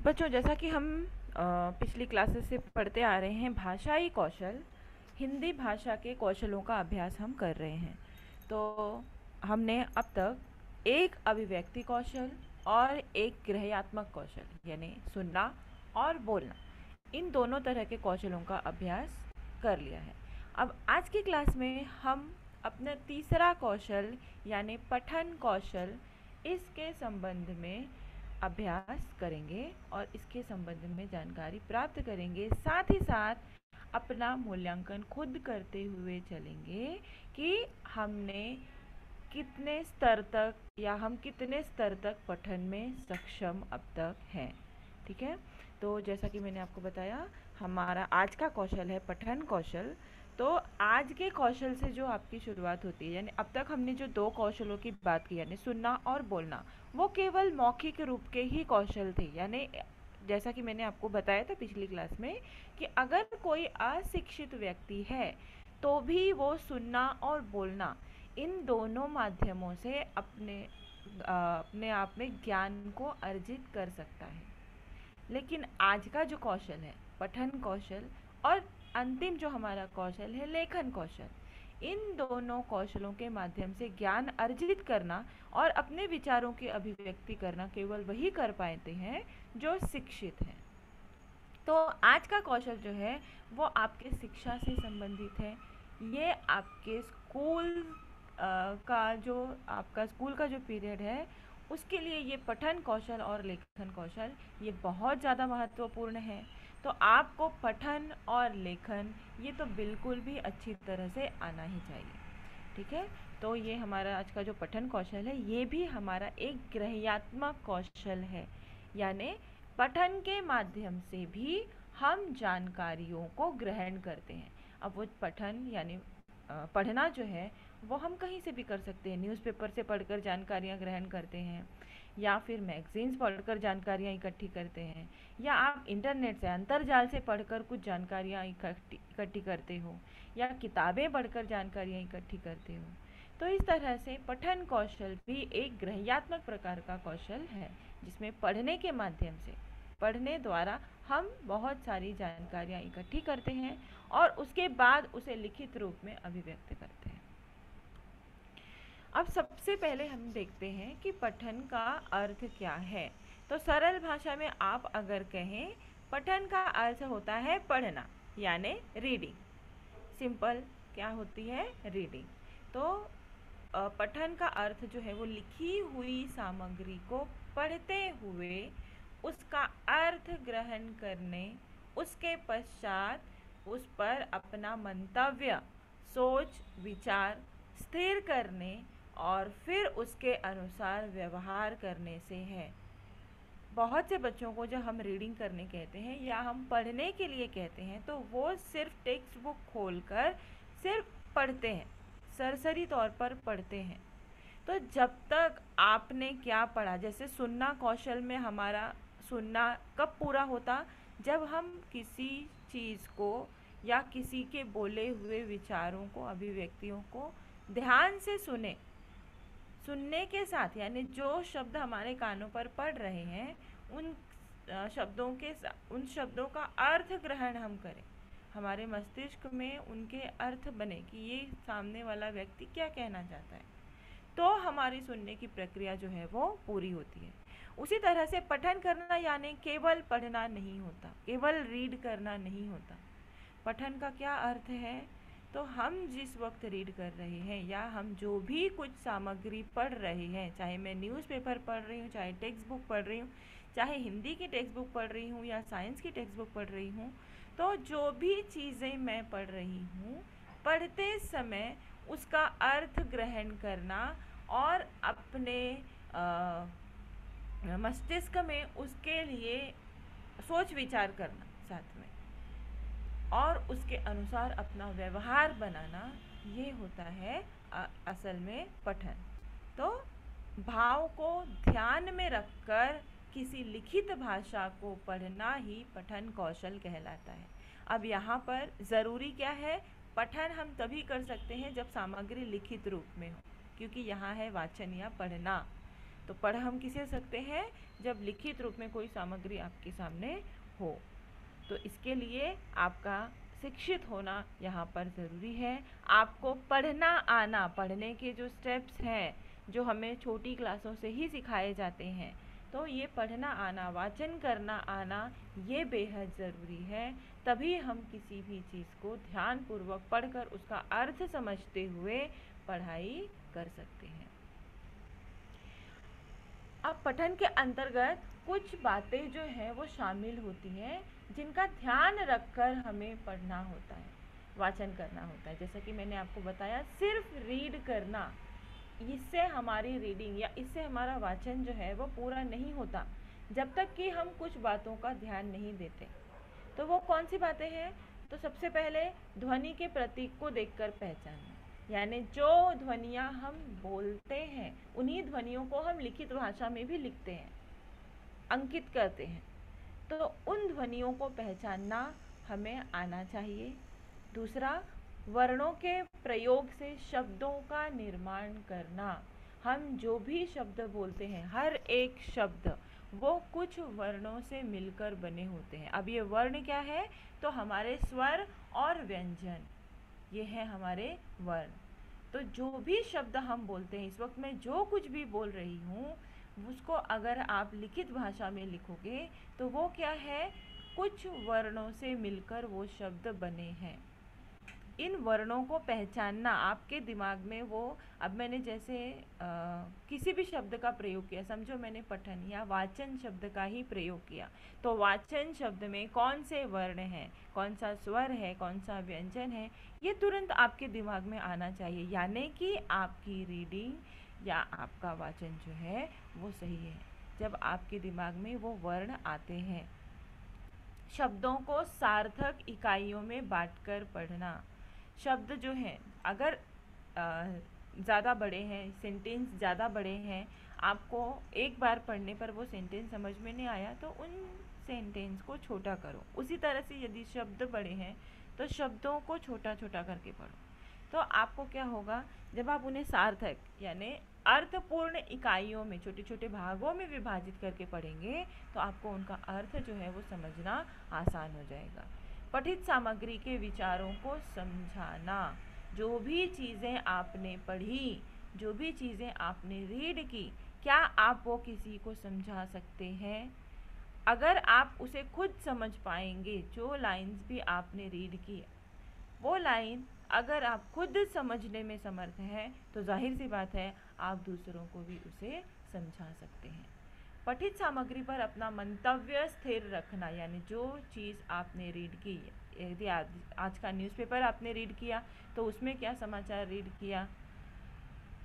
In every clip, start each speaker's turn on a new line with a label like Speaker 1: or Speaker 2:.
Speaker 1: बच्चों, जैसा कि हम पिछली क्लासेस से पढ़ते आ रहे हैं, भाषाई कौशल, हिंदी भाषा के कौशलों का अभ्यास हम कर रहे हैं। तो हमने अब तक एक अभिव्यक्ति कौशल और एक ग्रहयात्मक कौशल यानी सुनना और बोलना, इन दोनों तरह के कौशलों का अभ्यास कर लिया है। अब आज की क्लास में हम अपना तीसरा कौशल यानी पठन कौशल, इसके संबंध में अभ्यास करेंगे और इसके संबंध में जानकारी प्राप्त करेंगे। साथ ही साथ अपना मूल्यांकन खुद करते हुए चलेंगे कि हमने कितने स्तर तक या हम कितने स्तर तक पठन में सक्षम अब तक हैं। ठीक है, तो जैसा कि मैंने आपको बताया, हमारा आज का कौशल है पठन कौशल। तो आज के कौशल से जो आपकी शुरुआत होती है, यानी अब तक हमने जो दो कौशलों की बात की, यानी सुनना और बोलना, वो केवल मौखिक रूप के ही कौशल थे। यानी जैसा कि मैंने आपको बताया था पिछली क्लास में कि अगर कोई अशिक्षित व्यक्ति है तो भी वो सुनना और बोलना, इन दोनों माध्यमों से अपने आप में ज्ञान को अर्जित कर सकता है। लेकिन आज का जो कौशल है पठन कौशल, और अंतिम जो हमारा कौशल है लेखन कौशल, इन दोनों कौशलों के माध्यम से ज्ञान अर्जित करना और अपने विचारों की अभिव्यक्ति करना केवल वही कर पाते हैं जो शिक्षित हैं। तो आज का कौशल जो है वो आपके शिक्षा से संबंधित है। ये आपके स्कूल का जो आपका स्कूल का जो पीरियड है उसके लिए ये पठन कौशल और लेखन कौशल ये बहुत ज़्यादा महत्वपूर्ण है। तो आपको पठन और लेखन ये तो बिल्कुल भी अच्छी तरह से आना ही चाहिए। ठीक है, तो ये हमारा आज का जो पठन कौशल है ये भी हमारा एक ग्रहयात्मक कौशल है, यानी पठन के माध्यम से भी हम जानकारियों को ग्रहण करते हैं। अब वो पठन यानी पढ़ना जो है वो हम कहीं से भी कर सकते हैं। न्यूज़पेपर से पढ़कर जानकारियाँ ग्रहण करते हैं, या फिर मैगजीन्स पढ़कर जानकारियाँ इकट्ठी करते हैं, या आप इंटरनेट से अंतर्जाल से पढ़कर कुछ जानकारियाँ इकट्ठी करते हो, या किताबें पढ़कर जानकारियाँ इकट्ठी करते हो। तो इस तरह से पठन कौशल भी एक ग्रहयात्मक प्रकार का कौशल है, जिसमें पढ़ने के माध्यम से, पढ़ने द्वारा हम बहुत सारी जानकारियाँ इकट्ठी करते हैं और उसके बाद उसे लिखित रूप में अभिव्यक्त करते हैं। अब सबसे पहले हम देखते हैं कि पठन का अर्थ क्या है। तो सरल भाषा में आप अगर कहें, पठन का अर्थ होता है पढ़ना, यानी रीडिंग। सिंपल क्या होती है? रीडिंग। तो पठन का अर्थ जो है वो लिखी हुई सामग्री को पढ़ते हुए उसका अर्थ ग्रहण करने, उसके पश्चात उस पर अपना मंतव्य, सोच, विचार स्थिर करने और फिर उसके अनुसार व्यवहार करने से है। बहुत से बच्चों को जब हम रीडिंग करने कहते हैं या हम पढ़ने के लिए कहते हैं तो वो सिर्फ टेक्स्ट बुक खोलकर सिर्फ पढ़ते हैं, सरसरी तौर पर पढ़ते हैं। तो जब तक आपने क्या पढ़ा, जैसे सुनना कौशल में हमारा सुनना कब पूरा होता? जब हम किसी चीज़ को या किसी के बोले हुए विचारों को, अभिव्यक्तियों को ध्यान से सुने, सुनने के साथ, यानी जो शब्द हमारे कानों पर पड़ रहे हैं उन उन शब्दों का अर्थ ग्रहण हम करें, हमारे मस्तिष्क में उनके अर्थ बने कि ये सामने वाला व्यक्ति क्या कहना चाहता है, तो हमारी सुनने की प्रक्रिया जो है वो पूरी होती है। उसी तरह से पठन करना यानी केवल पढ़ना नहीं होता, केवल रीड करना नहीं होता। पठन का क्या अर्थ है? तो हम जिस वक्त रीड कर रहे हैं या हम जो भी कुछ सामग्री पढ़ रहे हैं, चाहे मैं न्यूज़पेपर पढ़ रही हूँ, चाहे टेक्स्ट बुक पढ़ रही हूँ, चाहे हिंदी की टेक्स्ट बुक पढ़ रही हूँ या साइंस की टेक्स्ट बुक पढ़ रही हूँ, तो जो भी चीज़ें मैं पढ़ रही हूँ, पढ़ते समय उसका अर्थ ग्रहण करना और अपने मस्तिष्क में उसके लिए सोच विचार करना साथ में, और उसके अनुसार अपना व्यवहार बनाना, ये होता है असल में पठन। तो भाव को ध्यान में रखकर किसी लिखित भाषा को पढ़ना ही पठन कौशल कहलाता है। अब यहाँ पर ज़रूरी क्या है? पठन हम तभी कर सकते हैं जब सामग्री लिखित रूप में हो, क्योंकि यहाँ है वाचन या पढ़ना। तो पढ़ हम किसे सकते हैं? जब लिखित रूप में कोई सामग्री आपके सामने हो। तो इसके लिए आपका शिक्षित होना यहाँ पर ज़रूरी है। आपको पढ़ना आना, पढ़ने के जो स्टेप्स हैं जो हमें छोटी क्लासों से ही सिखाए जाते हैं, तो ये पढ़ना आना, वाचन करना आना, ये बेहद ज़रूरी है। तभी हम किसी भी चीज़ को ध्यानपूर्वक पढ़कर उसका अर्थ समझते हुए पढ़ाई कर सकते हैं। अब पठन के अंतर्गत कुछ बातें जो हैं वो शामिल होती हैं जिनका ध्यान रखकर हमें पढ़ना होता है, वाचन करना होता है। जैसा कि मैंने आपको बताया, सिर्फ रीड करना, इससे हमारी रीडिंग या इससे हमारा वाचन जो है वो पूरा नहीं होता जब तक कि हम कुछ बातों का ध्यान नहीं देते। तो वो कौन सी बातें हैं? तो सबसे पहले ध्वनि के प्रतीक को देखकर पहचानना, यानी जो ध्वनियाँ हम बोलते हैं उन्हीं ध्वनियों को हम लिखित भाषा में भी लिखते हैं, अंकित करते हैं। तो उन ध्वनियों को पहचानना हमें आना चाहिए। दूसरा, वर्णों के प्रयोग से शब्दों का निर्माण करना। हम जो भी शब्द बोलते हैं, हर एक शब्द वो कुछ वर्णों से मिलकर बने होते हैं। अब ये वर्ण क्या है? तो हमारे स्वर और व्यंजन, ये है हमारे वर्ण। तो जो भी शब्द हम बोलते हैं, इस वक्त मैं जो कुछ भी बोल रही हूँ उसको अगर आप लिखित भाषा में लिखोगे तो वो क्या है? कुछ वर्णों से मिलकर वो शब्द बने हैं। इन वर्णों को पहचानना आपके दिमाग में वो, अब मैंने जैसे किसी भी शब्द का प्रयोग किया, समझो मैंने पठन या वाचन शब्द का ही प्रयोग किया, तो वाचन शब्द में कौन से वर्ण हैं, कौन सा स्वर है, कौन सा व्यंजन है, ये तुरंत आपके दिमाग में आना चाहिए। यानी कि आपकी रीडिंग या आपका वाचन जो है वो सही है जब आपके दिमाग में वो वर्ण आते हैं। शब्दों को सार्थक इकाइयों में बांटकर पढ़ना। शब्द जो हैं अगर ज़्यादा बड़े हैं, सेंटेंस ज़्यादा बड़े हैं, आपको एक बार पढ़ने पर वो सेंटेंस समझ में नहीं आया तो उन सेंटेंस को छोटा करो। उसी तरह से यदि शब्द बड़े हैं तो शब्दों को छोटा छोटा करके पढ़ो। तो आपको क्या होगा, जब आप उन्हें सार्थक यानी अर्थपूर्ण इकाइयों में, छोटे छोटे भागों में विभाजित करके पढ़ेंगे तो आपको उनका अर्थ जो है वो समझना आसान हो जाएगा। पठित सामग्री के विचारों को समझाना। जो भी चीज़ें आपने पढ़ी, जो भी चीज़ें आपने रीड की, क्या आप वो किसी को समझा सकते हैं? अगर आप उसे खुद समझ पाएंगे, जो लाइंस भी आपने रीड की, वो लाइन अगर आप खुद समझने में समर्थ हैं तो जाहिर सी बात है आप दूसरों को भी उसे समझा सकते हैं। पठित सामग्री पर अपना मंतव्य स्थिर रखना, यानी जो चीज़ आपने रीड की, यदि आज का न्यूज़पेपर आपने रीड किया तो उसमें क्या समाचार रीड किया,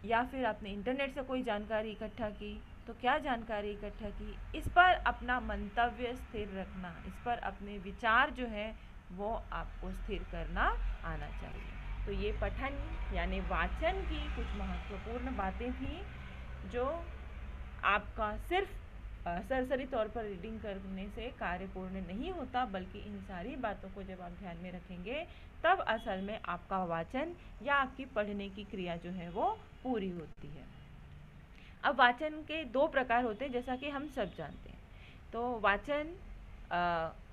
Speaker 1: या फिर आपने इंटरनेट से कोई जानकारी इकट्ठा की तो क्या जानकारी इकट्ठा की, इस पर अपना मंतव्य स्थिर रखना, इस पर अपने विचार जो है वो आपको स्थिर करना आना चाहिए। तो ये पठन यानी वाचन की कुछ महत्वपूर्ण बातें थी जो आपका सिर्फ सरसरी तौर पर रीडिंग करने से कार्य पूर्ण नहीं होता, बल्कि इन सारी बातों को जब आप ध्यान में रखेंगे तब असल में आपका वाचन या आपकी पढ़ने की क्रिया जो है वो पूरी होती है। अब वाचन के दो प्रकार होते हैं जैसा कि हम सब जानते हैं। तो वाचन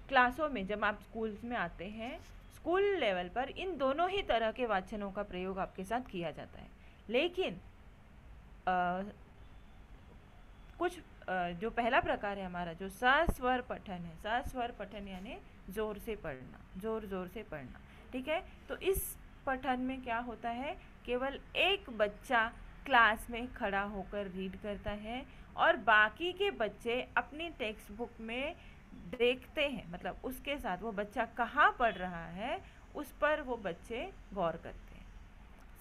Speaker 1: क्लासों में, जब आप स्कूल्स में आते हैं, स्कूल लेवल पर इन दोनों ही तरह के वाचनों का प्रयोग आपके साथ किया जाता है। लेकिन कुछ जो पहला प्रकार है हमारा, जो सस्वर पठन है, सस्वर पठन यानी जोर से पढ़ना, जोर जोर से पढ़ना, ठीक है। तो इस पठन में क्या होता है, केवल एक बच्चा क्लास में खड़ा होकर रीड करता है और बाकी के बच्चे अपनी टेक्स्ट बुक में देखते हैं, मतलब उसके साथ वो बच्चा कहाँ पढ़ रहा है उस पर वो बच्चे गौर करते हैं,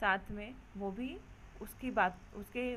Speaker 1: साथ में वो भी उसकी बात, उसके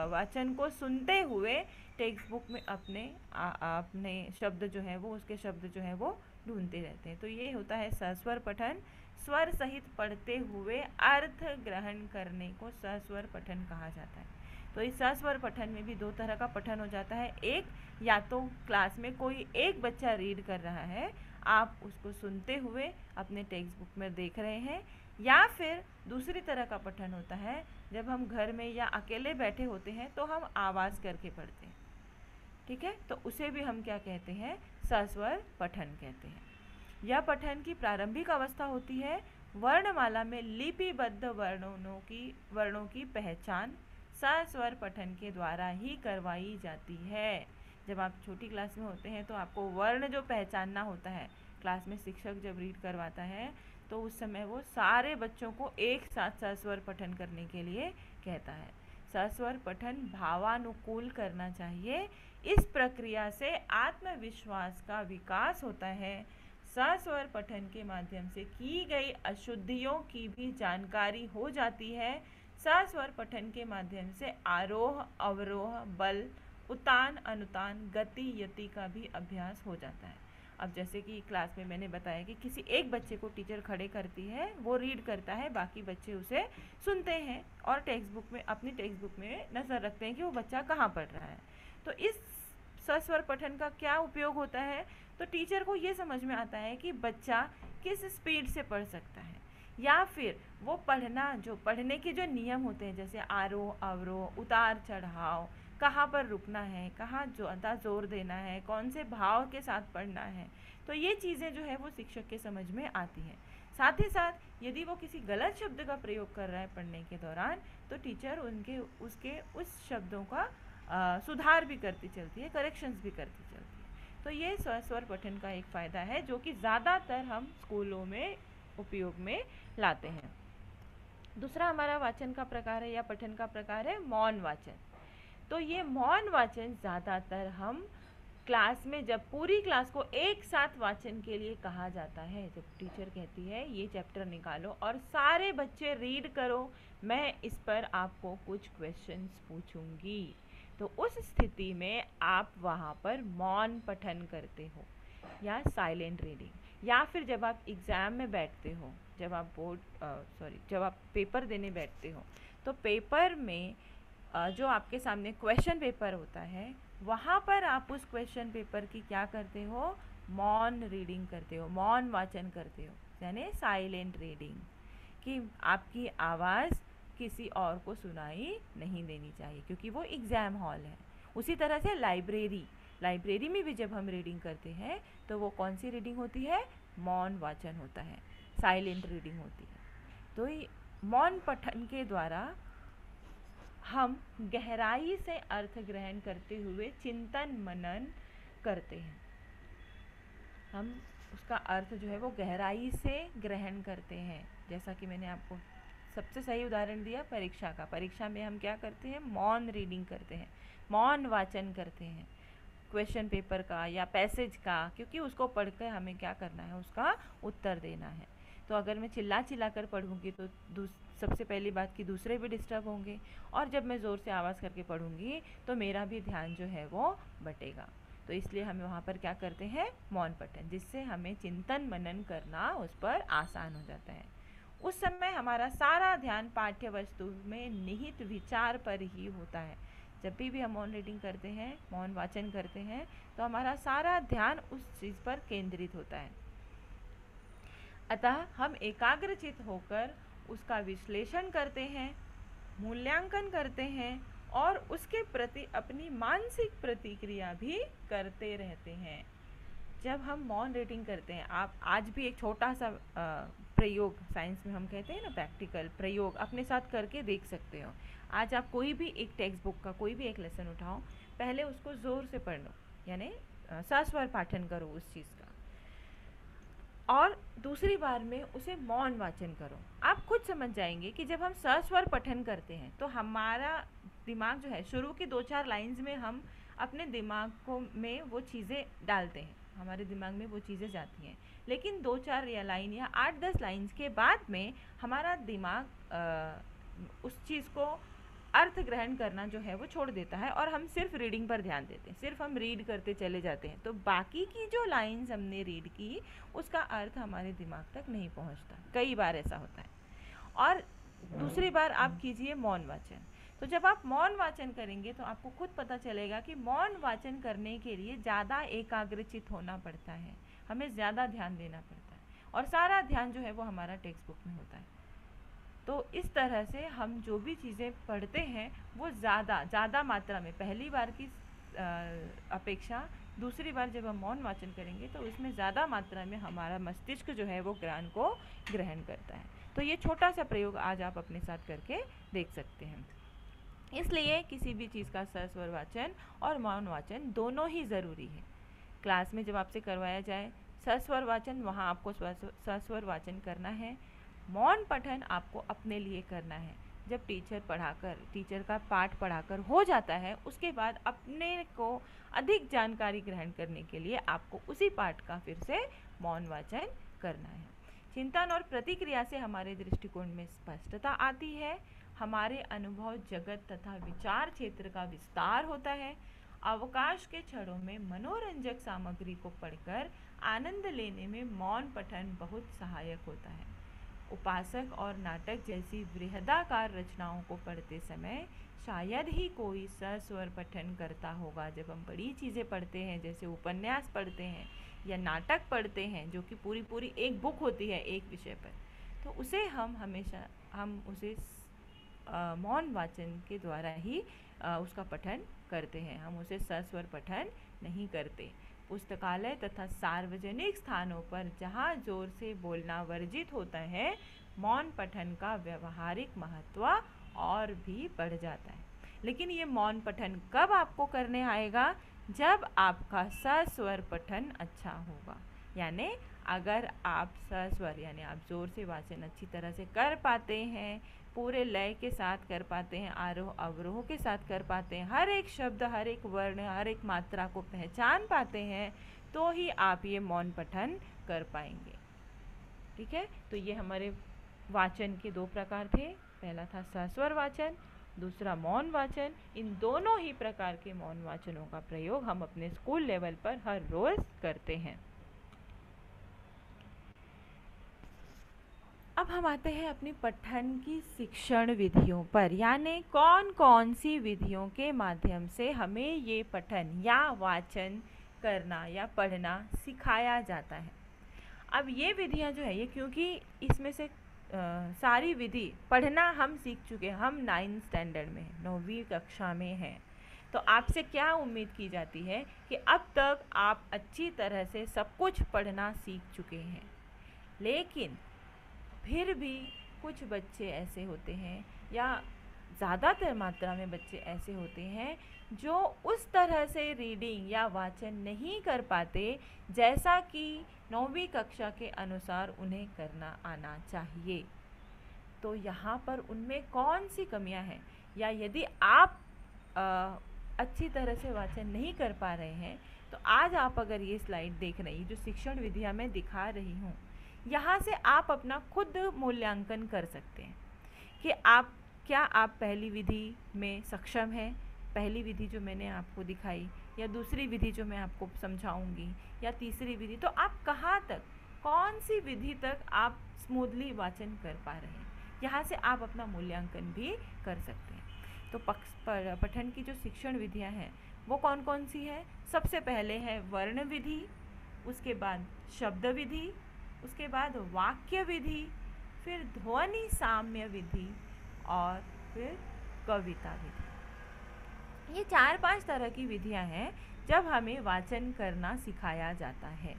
Speaker 1: वाचन को सुनते हुए टेक्स्ट बुक में अपने शब्द जो है वो, उसके शब्द जो है वो ढूंढते रहते हैं। तो ये होता है सस्वर पठन। स्वर सहित पढ़ते हुए अर्थ ग्रहण करने को सस्वर पठन कहा जाता है। तो इस सस्वर पठन में भी दो तरह का पठन हो जाता है। एक, या तो क्लास में कोई एक बच्चा रीड कर रहा है, आप उसको सुनते हुए अपने टेक्स्ट बुक में देख रहे हैं, या फिर दूसरी तरह का पठन होता है जब हम घर में या अकेले बैठे होते हैं तो हम आवाज़ करके पढ़ते हैं, ठीक है, तो उसे भी हम क्या कहते हैं, सस्वर पठन कहते हैं। यह पठन की प्रारंभिक अवस्था होती है। वर्णमाला में लिपिबद्ध वर्णों की पहचान सस्वर पठन के द्वारा ही करवाई जाती है। जब आप छोटी क्लास में होते हैं तो आपको वर्ण जो पहचानना होता है, क्लास में शिक्षक जब रीड करवाता है तो उस समय वो सारे बच्चों को एक साथ सस्वर पठन करने के लिए कहता है। सस्वर पठन भावानुकूल करना चाहिए। इस प्रक्रिया से आत्मविश्वास का विकास होता है। सस्वर पठन के माध्यम से की गई अशुद्धियों की भी जानकारी हो जाती है। सस्वर पठन के माध्यम से आरोह अवरोह, बल, उतान अनुतान, गति यति का भी अभ्यास हो जाता है। अब जैसे कि क्लास में मैंने बताया कि किसी एक बच्चे को टीचर खड़े करती है, वो रीड करता है, बाकी बच्चे उसे सुनते हैं और अपनी टेक्स्ट बुक में नज़र रखते हैं कि वो बच्चा कहाँ पढ़ रहा है। तो इस सस्वर पठन का क्या उपयोग होता है, तो टीचर को ये समझ में आता है कि बच्चा किस स्पीड से पढ़ सकता है, या फिर वो पढ़ने के जो नियम होते हैं, जैसे आरोह अवरोह, उतार चढ़ाव, कहाँ पर रुकना है, कहाँ ज़्यादा जोर देना है, कौन से भाव के साथ पढ़ना है, तो ये चीज़ें जो है वो शिक्षक के समझ में आती हैं। साथ ही साथ यदि वो किसी गलत शब्द का प्रयोग कर रहा है पढ़ने के दौरान, तो टीचर उस शब्दों का सुधार भी करती चलती है, करेक्शंस भी करती चलती है। तो ये सस्वर पठन का एक फ़ायदा है जो कि ज़्यादातर हम स्कूलों में उपयोग में लाते हैं। दूसरा हमारा वाचन का प्रकार है या पठन का प्रकार है मौन वाचन। तो ये मौन वाचन ज़्यादातर हम क्लास में, जब पूरी क्लास को एक साथ वाचन के लिए कहा जाता है, जब टीचर कहती है ये चैप्टर निकालो और सारे बच्चे रीड करो, मैं इस पर आपको कुछ क्वेश्चंस पूछूंगी, तो उस स्थिति में आप वहाँ पर मौन पठन करते हो या साइलेंट रीडिंग, या फिर जब आप एग्ज़ाम में बैठते हो, जब आप पेपर देने बैठते हो, तो पेपर में जो आपके सामने क्वेश्चन पेपर होता है, वहाँ पर आप उस क्वेश्चन पेपर की क्या करते हो, मौन रीडिंग करते हो, मौन वाचन करते हो, यानी साइलेंट रीडिंग, कि आपकी आवाज़ किसी और को सुनाई नहीं देनी चाहिए क्योंकि वो एग्ज़ाम हॉल है। उसी तरह से लाइब्रेरी में भी जब हम रीडिंग करते हैं तो वो कौन सी रीडिंग होती है, मौन वाचन होता है, साइलेंट रीडिंग होती है। तो मौन पठन के द्वारा हम गहराई से अर्थ ग्रहण करते हुए चिंतन मनन करते हैं। हम उसका अर्थ जो है वो गहराई से ग्रहण करते हैं। जैसा कि मैंने आपको सबसे सही उदाहरण दिया परीक्षा का। परीक्षा में हम क्या करते हैं, मौन रीडिंग करते हैं, मौन वाचन करते हैं क्वेश्चन पेपर का या पैसेज का, क्योंकि उसको पढ़कर हमें क्या करना है, उसका उत्तर देना है। तो अगर मैं चिल्ला कर पढ़ूंगी तो सबसे पहली बात कि दूसरे भी डिस्टर्ब होंगे, और जब मैं ज़ोर से आवाज़ करके पढ़ूंगी तो मेरा भी ध्यान जो है वो बटेगा। तो इसलिए हमें वहाँ पर क्या करते हैं, मौन पठन, जिससे हमें चिंतन मनन करना उस पर आसान हो जाता है। उस समय हमारा सारा ध्यान पाठ्य वस्तु में निहित विचार पर ही होता है। जब भी हम मौन रीडिंग करते हैं, मौन वाचन करते हैं, तो हमारा सारा ध्यान उस चीज़ पर केंद्रित होता है। अतः हम एकाग्रचित होकर उसका विश्लेषण करते हैं, मूल्यांकन करते हैं और उसके प्रति अपनी मानसिक प्रतिक्रिया भी करते रहते हैं। जब हम मौन रीडिंग करते हैं, आप आज भी एक छोटा सा प्रयोग, साइंस में हम कहते हैं ना प्रैक्टिकल प्रयोग, अपने साथ करके देख सकते हो। आज आप कोई भी एक टेक्स्ट बुक का कोई भी एक लेसन उठाओ, पहले उसको ज़ोर से पढ़ लो, यानी सस्वर पाठन करो उस चीज़ का, और दूसरी बार में उसे मौन वाचन करो। आप खुद समझ जाएंगे कि जब हम सस्वर पठन करते हैं तो हमारा दिमाग जो है, शुरू की 2-4 लाइंस में हम अपने दिमाग को में वो चीज़ें डालते हैं, हमारे दिमाग में वो चीज़ें जाती हैं, लेकिन 2-4 लाइन या 8-10 लाइंस के बाद में हमारा दिमाग उस चीज़ को अर्थ ग्रहण करना जो है वो छोड़ देता है और हम सिर्फ रीडिंग पर ध्यान देते हैं, सिर्फ हम रीड करते चले जाते हैं। तो बाकी की जो लाइंस हमने रीड की उसका अर्थ हमारे दिमाग तक नहीं पहुंचता, कई बार ऐसा होता है। और दूसरी बार आप कीजिए मौन वाचन। तो जब आप मौन वाचन करेंगे तो आपको खुद पता चलेगा कि मौन वाचन करने के लिए ज़्यादा एकाग्रचित होना पड़ता है, हमें ज़्यादा ध्यान देना पड़ता है, और सारा ध्यान जो है वो हमारा टेक्स्ट बुक में होता है। तो इस तरह से हम जो भी चीज़ें पढ़ते हैं वो ज़्यादा मात्रा में, पहली बार की अपेक्षा दूसरी बार जब हम मौन वाचन करेंगे तो उसमें ज़्यादा मात्रा में हमारा मस्तिष्क जो है वो ज्ञान को ग्रहण करता है। तो ये छोटा सा प्रयोग आज आप अपने साथ करके देख सकते हैं। इसलिए किसी भी चीज़ का सस्वर वाचन और मौन वाचन दोनों ही ज़रूरी है। क्लास में जब आपसे करवाया जाए सस्वर वाचन, वहाँ आपको सस्वर वाचन करना है। मौन पठन आपको अपने लिए करना है। जब टीचर का पाठ पढ़ाकर हो जाता है, उसके बाद अपने को अधिक जानकारी ग्रहण करने के लिए आपको उसी पाठ का फिर से मौन वाचन करना है। चिंतन और प्रतिक्रिया से हमारे दृष्टिकोण में स्पष्टता आती है, हमारे अनुभव जगत तथा विचार क्षेत्र का विस्तार होता है। अवकाश के क्षणों में मनोरंजक सामग्री को पढ़कर आनंद लेने में मौन पठन बहुत सहायक होता है। उपासक और नाटक जैसी बृहदाकार रचनाओं को पढ़ते समय शायद ही कोई सस्वर पठन करता होगा। जब हम बड़ी चीज़ें पढ़ते हैं, जैसे उपन्यास पढ़ते हैं या नाटक पढ़ते हैं, जो कि पूरी एक बुक होती है एक विषय पर, तो उसे हम उसे मौन वाचन के द्वारा ही उसका पठन करते हैं। हम उसे सस्वर पठन नहीं करते। पुस्तकालय तथा सार्वजनिक स्थानों पर जहाँ जोर से बोलना वर्जित होता है, मौन पठन का व्यवहारिक महत्व और भी बढ़ जाता है। लेकिन ये मौन पठन कब आपको करने आएगा? जब आपका सस्वर पठन अच्छा होगा। यानी अगर आप सस्वर यानी आप जोर से वाचन अच्छी तरह से कर पाते हैं, पूरे लय के साथ कर पाते हैं, आरोह अवरोह के साथ कर पाते हैं, हर एक शब्द, हर एक वर्ण, हर एक मात्रा को पहचान पाते हैं, तो ही आप ये मौन पठन कर पाएंगे। ठीक है, तो ये हमारे वाचन के दो प्रकार थे। पहला था सस्वर वाचन, दूसरा मौन वाचन। इन दोनों ही प्रकार के मौन वाचनों का प्रयोग हम अपने स्कूल लेवल पर हर रोज करते हैं। अब हम आते हैं अपनी पठन की शिक्षण विधियों पर, यानी कौन कौन सी विधियों के माध्यम से हमें ये पठन या वाचन करना या पढ़ना सिखाया जाता है। अब ये विधियां जो है, ये क्योंकि इसमें से सारी विधि पढ़ना हम सीख चुके हैं, हम 9th स्टैंडर्ड में, 9वीं कक्षा में हैं, तो आपसे क्या उम्मीद की जाती है कि अब तक आप अच्छी तरह से सब कुछ पढ़ना सीख चुके हैं। लेकिन फिर भी कुछ बच्चे ऐसे होते हैं, या ज़्यादातर मात्रा में बच्चे ऐसे होते हैं, जो उस तरह से रीडिंग या वाचन नहीं कर पाते जैसा कि 9वीं कक्षा के अनुसार उन्हें करना आना चाहिए। तो यहाँ पर उनमें कौन सी कमियाँ हैं, या यदि आप अच्छी तरह से वाचन नहीं कर पा रहे हैं, तो आज आप अगर ये स्लाइड देख रही, जो शिक्षण विधियाँ मैं दिखा रही हूँ, यहाँ से आप अपना खुद मूल्यांकन कर सकते हैं कि क्या आप पहली विधि में सक्षम हैं, पहली विधि जो मैंने आपको दिखाई, या दूसरी विधि जो मैं आपको समझाऊंगी, या तीसरी विधि, तो आप कहाँ तक, कौन सी विधि तक आप स्मूथली वाचन कर पा रहे हैं। यहाँ से आप अपना मूल्यांकन भी कर सकते हैं। तो पठन की जो शिक्षण विधियाँ हैं वो कौन कौन सी है? सबसे पहले है वर्ण विधि, उसके बाद शब्द विधि, उसके बाद वाक्य विधि, फिर ध्वनि साम्य विधि, और फिर कविता विधि। ये 4-5 तरह की विधियां हैं जब हमें वाचन करना सिखाया जाता है।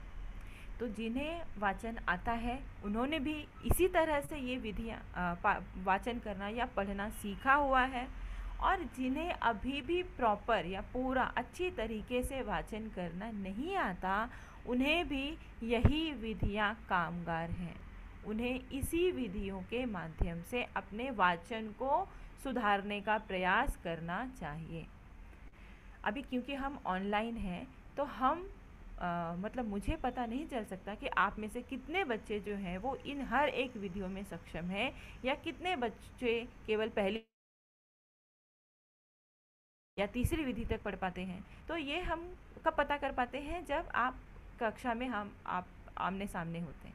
Speaker 1: तो जिन्हें वाचन आता है उन्होंने भी इसी तरह से ये विधियां वाचन करना या पढ़ना सीखा हुआ है, और जिन्हें अभी भी प्रॉपर या पूरा अच्छी तरीके से वाचन करना नहीं आता, उन्हें भी यही विधियां कामगार हैं। उन्हें इसी विधियों के माध्यम से अपने वाचन को सुधारने का प्रयास करना चाहिए। अभी क्योंकि हम ऑनलाइन हैं, तो हम मतलब मुझे पता नहीं चल सकता कि आप में से कितने बच्चे जो हैं वो इन हर एक विधियों में सक्षम हैं, या कितने बच्चे केवल पहली या तीसरी विधि तक पढ़ पाते हैं। तो ये हम कब पता कर पाते हैं? जब आप कक्षा में आप आमने सामने होते हैं।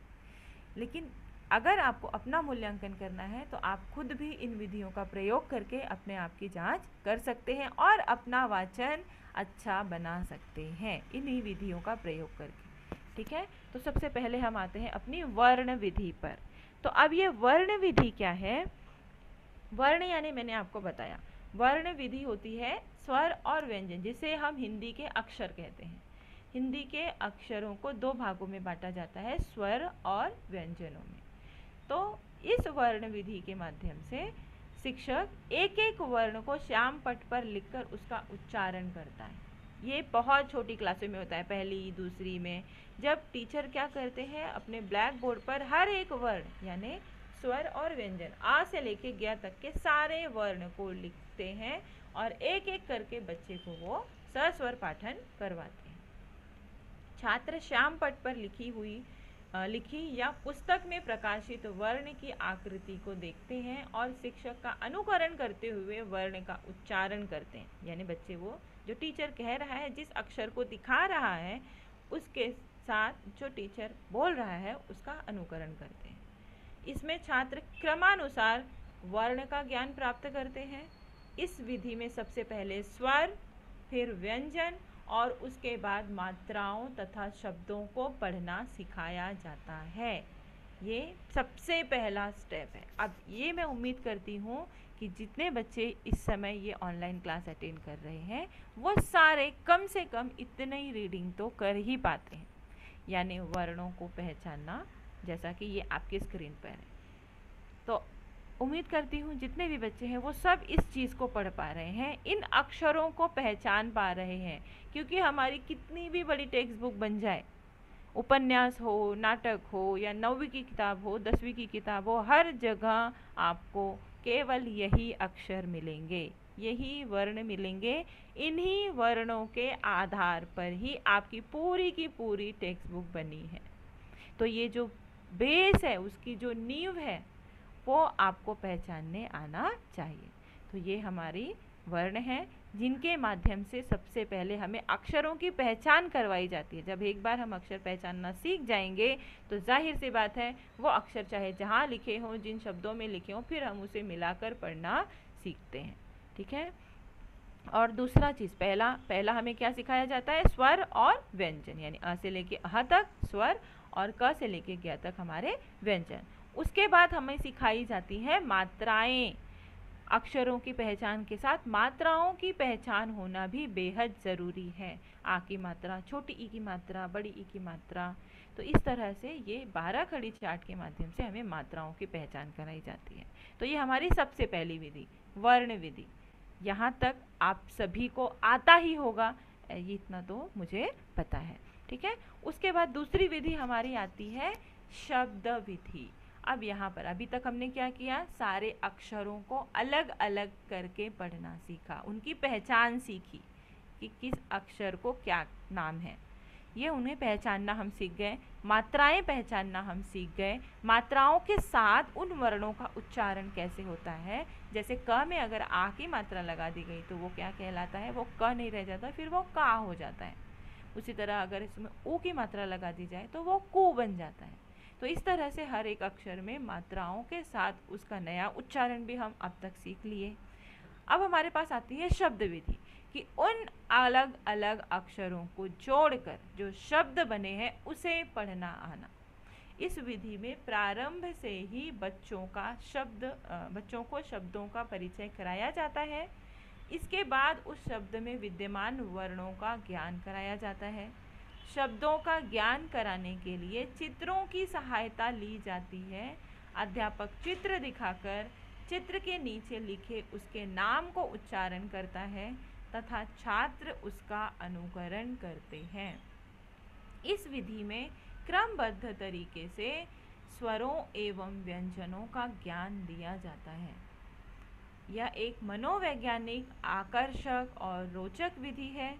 Speaker 1: लेकिन अगर आपको अपना मूल्यांकन करना है तो आप खुद भी इन विधियों का प्रयोग करके अपने आप की जांच कर सकते हैं और अपना वाचन अच्छा बना सकते हैं इन्हीं विधियों का प्रयोग करके। ठीक है, तो सबसे पहले हम आते हैं अपनी वर्ण विधि पर। तो अब ये वर्ण विधि क्या है? वर्ण यानी मैंने आपको बताया, वर्ण विधि होती है स्वर और व्यंजन, जिसे हम हिंदी के अक्षर कहते हैं। हिंदी के अक्षरों को दो भागों में बांटा जाता है, स्वर और व्यंजनों में। तो इस वर्ण विधि के माध्यम से शिक्षक एक एक वर्ण को श्याम पट पर लिखकर उसका उच्चारण करता है। ये बहुत छोटी क्लासों में होता है, पहली दूसरी में, जब टीचर क्या करते हैं अपने ब्लैक बोर्ड पर हर एक वर्ण यानी स्वर और व्यंजन आ से लेके ज्ञ तक के सारे वर्ण को लिखते हैं और एक एक करके बच्चे को वो सस्वर पाठन करवाते हैं। छात्र श्याम पट पर लिखी या पुस्तक में प्रकाशित वर्ण की आकृति को देखते हैं और शिक्षक का अनुकरण करते हुए वर्ण का उच्चारण करते हैं। यानी बच्चे वो जो टीचर कह रहा है, जिस अक्षर को दिखा रहा है, उसके साथ जो टीचर बोल रहा है उसका अनुकरण करते हैं। इसमें छात्र क्रमानुसार वर्ण का ज्ञान प्राप्त करते हैं। इस विधि में सबसे पहले स्वर, फिर व्यंजन और उसके बाद मात्राओं तथा शब्दों को पढ़ना सिखाया जाता है। ये सबसे पहला स्टेप है। अब ये मैं उम्मीद करती हूँ कि जितने बच्चे इस समय ये ऑनलाइन क्लास अटेंड कर रहे हैं वो सारे कम से कम इतने ही रीडिंग तो कर ही पाते हैं, यानी वर्णों को पहचानना, जैसा कि ये आपके स्क्रीन पर है। तो उम्मीद करती हूँ जितने भी बच्चे हैं वो सब इस चीज़ को पढ़ पा रहे हैं, इन अक्षरों को पहचान पा रहे हैं। क्योंकि हमारी कितनी भी बड़ी टेक्स्ट बुक बन जाए, उपन्यास हो, नाटक हो या 9वीं की किताब हो, 10वीं की किताब हो, हर जगह आपको केवल यही अक्षर मिलेंगे, यही वर्ण मिलेंगे। इन्हीं वर्णों के आधार पर ही आपकी पूरी की पूरी टेक्स्ट बुक बनी है। तो ये जो बेस है, उसकी जो नींव है, वो आपको पहचानने आना चाहिए। तो ये हमारी वर्ण है जिनके माध्यम से सबसे पहले हमें अक्षरों की पहचान करवाई जाती है। जब एक बार हम अक्षर पहचानना सीख जाएंगे तो जाहिर सी बात है वो अक्षर चाहे जहाँ लिखे हों, जिन शब्दों में लिखे हों, फिर हम उसे मिलाकर पढ़ना सीखते हैं। ठीक है। और दूसरा चीज़, पहला हमें क्या सिखाया जाता है? स्वर और व्यंजन, यानी अ से लेके अह तक स्वर और क से लेके ज्ञ तक हमारे व्यंजन। उसके बाद हमें सिखाई जाती है मात्राएं। अक्षरों की पहचान के साथ मात्राओं की पहचान होना भी बेहद ज़रूरी है। आ की मात्रा, छोटी ई की मात्रा, बड़ी ई की मात्रा। तो इस तरह से ये 12 खड़ी चार्ट के माध्यम से हमें मात्राओं की पहचान कराई जाती है। तो ये हमारी सबसे पहली विधि, वर्ण विधि। यहाँ तक आप सभी को आता ही होगा, ये इतना तो मुझे पता है। ठीक है। उसके बाद दूसरी विधि हमारी आती है शब्द विधि। अब यहाँ पर अभी तक हमने क्या किया? सारे अक्षरों को अलग अलग करके पढ़ना सीखा, उनकी पहचान सीखी कि किस अक्षर को क्या नाम है, ये उन्हें पहचानना हम सीख गए। मात्राएं पहचानना हम सीख गए। मात्राओं के साथ उन वर्णों का उच्चारण कैसे होता है, जैसे क में अगर आ की मात्रा लगा दी गई तो वो क्या कहलाता है? वो क नहीं रह जाता, फिर वो का हो जाता है। उसी तरह अगर इसमें ऊ की मात्रा लगा दी जाए तो वो कू बन जाता है। तो इस तरह से हर एक अक्षर में मात्राओं के साथ उसका नया उच्चारण भी हम अब तक सीख लिए। अब हमारे पास आती है शब्द विधि कि उन अलग अलग अक्षरों को जोड़कर जो शब्द बने हैं उसे पढ़ना आना। इस विधि में प्रारंभ से ही बच्चों को शब्दों का परिचय कराया जाता है। इसके बाद उस शब्द में विद्यमान वर्णों का ज्ञान कराया जाता है। शब्दों का ज्ञान कराने के लिए चित्रों की सहायता ली जाती है। अध्यापक चित्र दिखाकर चित्र के नीचे लिखे उसके नाम को उच्चारण करता है तथा छात्र उसका अनुकरण करते हैं। इस विधि में क्रमबद्ध तरीके से स्वरों एवं व्यंजनों का ज्ञान दिया जाता है। यह एक मनोवैज्ञानिक, आकर्षक और रोचक विधि है।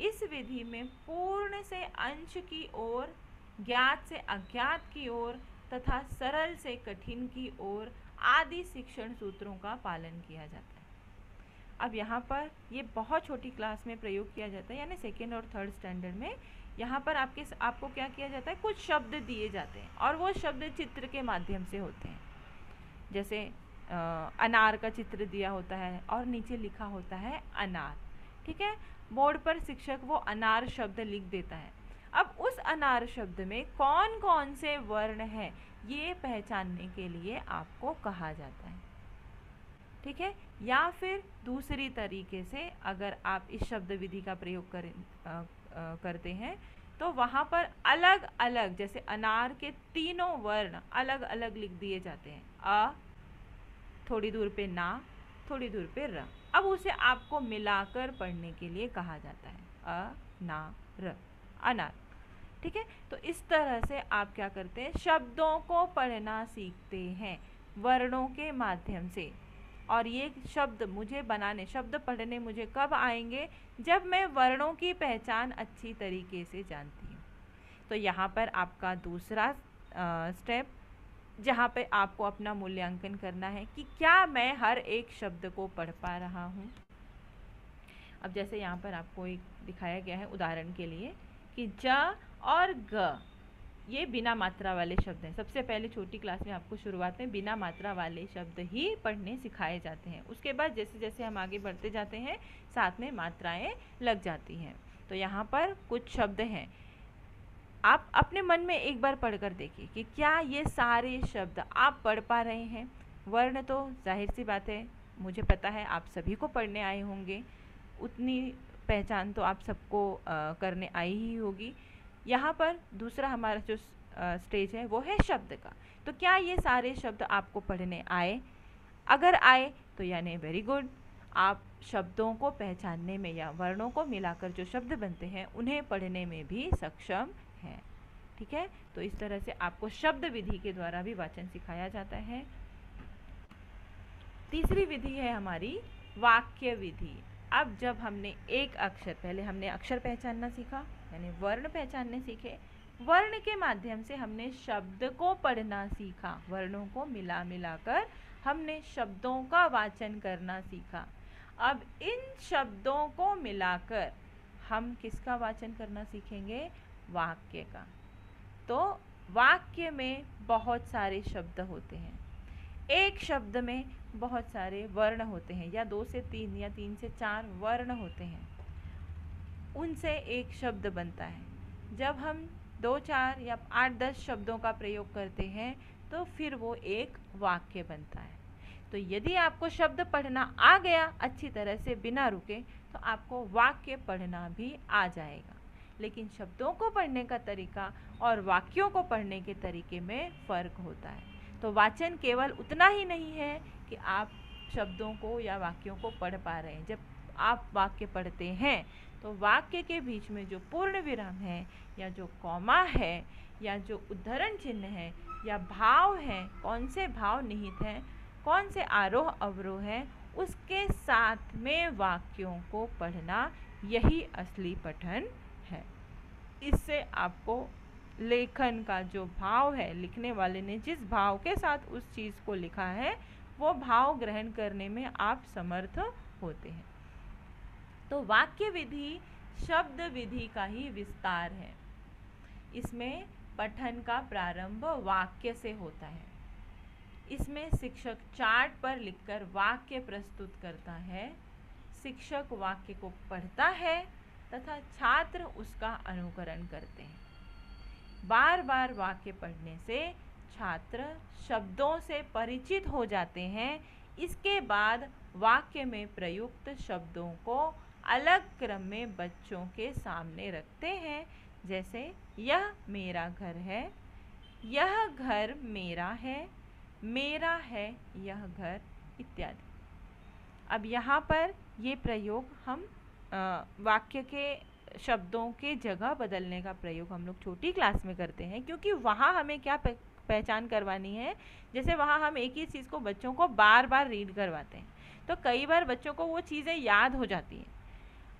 Speaker 1: इस विधि में पूर्ण से अंश की ओर, ज्ञात से अज्ञात की ओर तथा सरल से कठिन की ओर आदि शिक्षण सूत्रों का पालन किया जाता है। अब यहाँ पर ये बहुत छोटी क्लास में प्रयोग किया जाता है, यानी सेकेंड और थर्ड स्टैंडर्ड में। यहाँ पर आपको क्या किया जाता है? कुछ शब्द दिए जाते हैं और वो शब्द चित्र के माध्यम से होते हैं। जैसे अनार का चित्र दिया होता है और नीचे लिखा होता है अनार। ठीक है। बोर्ड पर शिक्षक वो अनार शब्द लिख देता है। अब उस अनार शब्द में कौन कौन से वर्ण हैं ये पहचानने के लिए आपको कहा जाता है। ठीक है। या फिर दूसरी तरीके से अगर आप इस शब्द विधि का प्रयोग करते हैं तो वहाँ पर अलग अलग, जैसे अनार के तीनों वर्ण अलग अलग लिख दिए जाते हैं। अ, थोड़ी दूर पे ना, थोड़ी दूर पे र। अब उसे आपको मिलाकर पढ़ने के लिए कहा जाता है अ ना र, अनार। ठीक है। तो इस तरह से आप क्या करते हैं, शब्दों को पढ़ना सीखते हैं वर्णों के माध्यम से। और ये शब्द मुझे बनाने, शब्द पढ़ने मुझे कब आएंगे, जब मैं वर्णों की पहचान अच्छी तरीके से जानती हूँ। तो यहाँ पर आपका दूसरा स्टेप, जहाँ पे आपको अपना मूल्यांकन करना है कि क्या मैं हर एक शब्द को पढ़ पा रहा हूँ। अब जैसे यहाँ पर आपको एक दिखाया गया है उदाहरण के लिए कि ज और ग ये बिना मात्रा वाले शब्द हैं। सबसे पहले छोटी क्लास में आपको शुरुआत में बिना मात्रा वाले शब्द ही पढ़ने सिखाए जाते हैं। उसके बाद जैसे जैसे हम आगे बढ़ते जाते हैं साथ में मात्राएं लग जाती हैं। तो यहाँ पर कुछ शब्द हैं, आप अपने मन में एक बार पढ़कर देखिए कि क्या ये सारे शब्द आप पढ़ पा रहे हैं। वर्ण तो जाहिर सी बात है, मुझे पता है आप सभी को पढ़ने आए होंगे, उतनी पहचान तो आप सबको करने आई ही होगी। यहाँ पर दूसरा हमारा जो स्टेज है वो है शब्द का। तो क्या ये सारे शब्द आपको पढ़ने आए? अगर आए तो यानी वेरी गुड, आप शब्दों को पहचानने में या वर्णों को मिलाकर जो शब्द बनते हैं उन्हें पढ़ने में भी सक्षम हैं। ठीक है। तो इस तरह से आपको शब्द विधि के द्वारा भी वाचन सिखाया जाता है। तीसरी विधि है हमारी वाक्य विधि। अब जब हमने एक अक्षर, पहले हमने अक्षर पहचानना सीखा, यानी वर्ण पहचानने सीखे, वर्ण के माध्यम से हमने शब्द को पढ़ना सीखा, वर्णों को मिला मिलाकर हमने शब्दों का वाचन करना सीखा। अब इन शब्दों को मिलाकर हम किसका वाचन करना सीखेंगे? वाक्य का। तो वाक्य में बहुत सारे शब्द होते हैं, एक शब्द में बहुत सारे वर्ण होते हैं, या 2 से 3 या 3 से 4 वर्ण होते हैं, उनसे एक शब्द बनता है। जब हम 2, 4 या 8, 10 शब्दों का प्रयोग करते हैं तो फिर वो एक वाक्य बनता है। तो यदि आपको शब्द पढ़ना आ गया अच्छी तरह से बिना रुके तो आपको वाक्य पढ़ना भी आ जाएगा। लेकिन शब्दों को पढ़ने का तरीका और वाक्यों को पढ़ने के तरीके में फ़र्क होता है। तो वाचन केवल उतना ही नहीं है कि आप शब्दों को या वाक्यों को पढ़ पा रहे हैं। जब आप वाक्य पढ़ते हैं तो वाक्य के बीच में जो पूर्ण विराम है, या जो कॉमा है, या जो उद्धरण चिन्ह है, या भाव हैं, कौन से भाव निहित हैं, कौन से आरोह अवरोह हैं, उसके साथ में वाक्यों को पढ़ना, यही असली पठन है। इससे आपको लेखन का जो भाव है, लिखने वाले ने जिस भाव के साथ उस चीज़ को लिखा है वो भाव ग्रहण करने में आप समर्थ होते हैं। तो वाक्य विधि शब्द विधि का ही विस्तार है। इसमें पठन का प्रारंभ वाक्य से होता है। इसमें शिक्षक चार्ट पर लिखकर वाक्य प्रस्तुत करता है, शिक्षक वाक्य को पढ़ता है तथा छात्र उसका अनुकरण करते हैं। बार बार वाक्य पढ़ने से छात्र शब्दों से परिचित हो जाते हैं। इसके बाद वाक्य में प्रयुक्त शब्दों को अलग क्रम में बच्चों के सामने रखते हैं, जैसे यह मेरा घर है, यह घर मेरा है यह घर इत्यादि। अब यहाँ पर ये प्रयोग हम वाक्य के शब्दों के जगह बदलने का प्रयोग हम लोग छोटी क्लास में करते हैं, क्योंकि वहाँ हमें क्या पहचान करवानी है। जैसे वहाँ हम एक ही चीज़ को बच्चों को बार बार रीड करवाते हैं तो कई बार बच्चों को वो चीज़ें याद हो जाती हैं।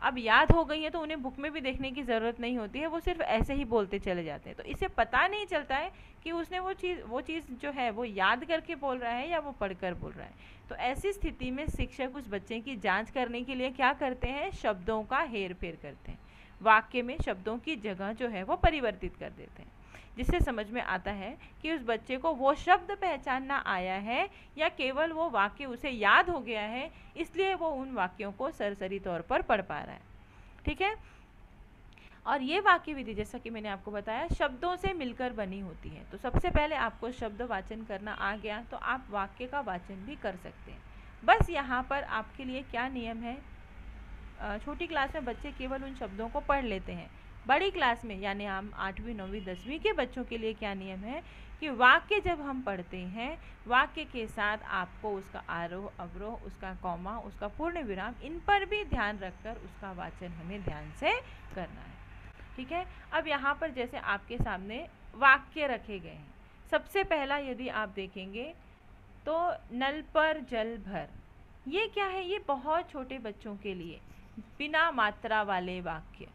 Speaker 1: अब याद हो गई है तो उन्हें बुक में भी देखने की ज़रूरत नहीं होती है, वो सिर्फ ऐसे ही बोलते चले जाते हैं। तो इससे पता नहीं चलता है कि उसने वो चीज़ जो है वो याद करके बोल रहा है या वो पढ़कर बोल रहा है। तो ऐसी स्थिति में शिक्षक उस बच्चे की जांच करने के लिए क्या करते हैं, शब्दों का हेर फेर करते हैं। वाक्य में शब्दों की जगह जो है वो परिवर्तित कर देते हैं, जिससे समझ में आता है कि उस बच्चे को वो शब्द पहचानना आया है या केवल वो वाक्य उसे याद हो गया है, इसलिए वो उन वाक्यों को सरसरी तौर पर पढ़ पा रहा है। ठीक है। और ये वाक्य विधि जैसा कि मैंने आपको बताया शब्दों से मिलकर बनी होती है। तो सबसे पहले आपको शब्द वाचन करना आ गया तो आप वाक्य का वाचन भी कर सकते हैं। बस यहाँ पर आपके लिए क्या नियम है, छोटी क्लास में बच्चे केवल उन शब्दों को पढ़ लेते हैं। बड़ी क्लास में यानी हम 8वीं 9वीं 10वीं के बच्चों के लिए क्या नियम है कि वाक्य जब हम पढ़ते हैं, वाक्य के साथ आपको उसका आरोह अवरोह, उसका कॉमा, उसका पूर्ण विराम, इन पर भी ध्यान रखकर उसका वाचन हमें ध्यान से करना है। ठीक है। अब यहाँ पर जैसे आपके सामने वाक्य रखे गए हैं, सबसे पहला यदि आप देखेंगे तो नल पर जल भर, ये क्या है, ये बहुत छोटे बच्चों के लिए बिना मात्रा वाले वाक्य,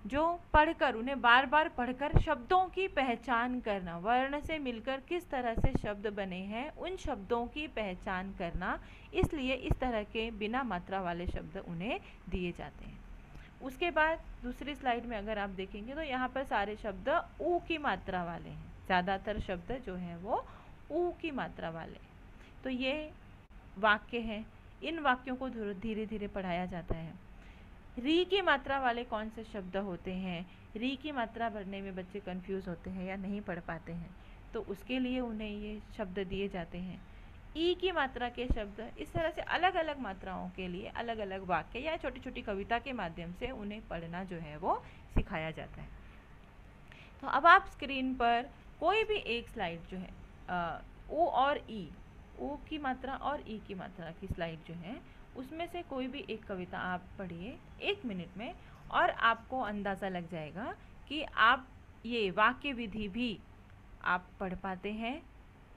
Speaker 1: जो पढ़कर उन्हें बार बार पढ़कर शब्दों की पहचान करना, वर्ण से मिलकर किस तरह से शब्द बने हैं उन शब्दों की पहचान करना, इसलिए इस तरह के बिना मात्रा वाले शब्द उन्हें दिए जाते हैं। उसके बाद दूसरी स्लाइड में अगर आप देखेंगे तो यहाँ पर सारे शब्द ऊ की मात्रा वाले हैं, ज़्यादातर शब्द जो हैं वो ऊ की मात्रा वाले। तो ये वाक्य हैं, इन वाक्यों को धीरे धीरे पढ़ाया जाता है। री की मात्रा वाले कौन से शब्द होते हैं, री की मात्रा भरने में बच्चे कंफ्यूज होते हैं या नहीं पढ़ पाते हैं, तो उसके लिए उन्हें ये शब्द दिए जाते हैं। ई की मात्रा के शब्द, इस तरह से अलग अलग मात्राओं के लिए अलग अलग वाक्य या छोटी छोटी कविता के माध्यम से उन्हें पढ़ना जो है वो सिखाया जाता है। तो अब आप स्क्रीन पर कोई भी एक स्लाइड जो है ओ और ई, ओ की मात्रा और ई की मात्रा की स्लाइड जो है, उसमें से कोई भी एक कविता आप पढ़िए 1 मिनट में, और आपको अंदाज़ा लग जाएगा कि आप ये वाक्य विधि भी आप पढ़ पाते हैं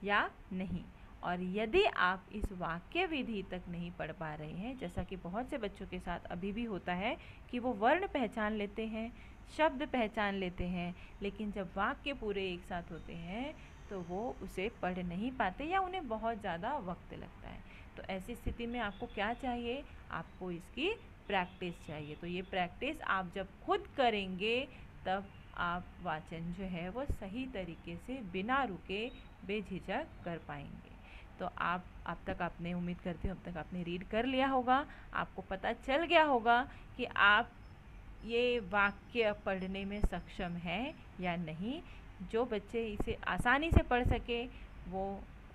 Speaker 1: या नहीं। और यदि आप इस वाक्य विधि तक नहीं पढ़ पा रहे हैं, जैसा कि बहुत से बच्चों के साथ अभी भी होता है कि वो वर्ण पहचान लेते हैं, शब्द पहचान लेते हैं, लेकिन जब वाक्य पूरे एक साथ होते हैं तो वो उसे पढ़ नहीं पाते या उन्हें बहुत ज़्यादा वक्त लगता है। तो ऐसी स्थिति में आपको क्या चाहिए, आपको इसकी प्रैक्टिस चाहिए। तो ये प्रैक्टिस आप जब खुद करेंगे तब आप वाचन जो है वो सही तरीके से बिना रुके बेझिझक कर पाएंगे। तो आप अब तक आपने, उम्मीद करती हूँ अब तक आपने रीड कर लिया होगा, आपको पता चल गया होगा कि आप ये वाक्य पढ़ने में सक्षम हैं या नहीं। जो बच्चे इसे आसानी से पढ़ सके वो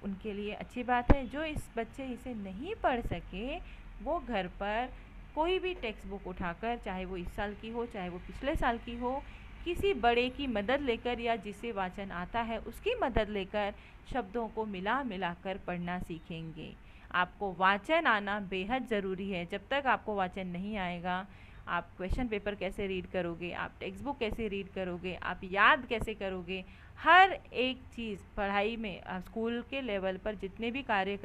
Speaker 1: उनके लिए अच्छी बात है, जो इस बच्चे इसे नहीं पढ़ सके वो घर पर कोई भी टेक्स्ट बुक उठाकर, चाहे वो इस साल की हो चाहे वो पिछले साल की हो, किसी बड़े की मदद लेकर या जिसे वाचन आता है उसकी मदद लेकर शब्दों को मिला मिलाकर पढ़ना सीखेंगे। आपको वाचन आना बेहद ज़रूरी है। जब तक आपको वाचन नहीं आएगा, आप क्वेश्चन पेपर कैसे रीड करोगे, आप टेक्स्ट बुक कैसे रीड करोगे, आप याद कैसे करोगे, हर एक चीज़ पढ़ाई में स्कूल के लेवल पर जितने भी कार्य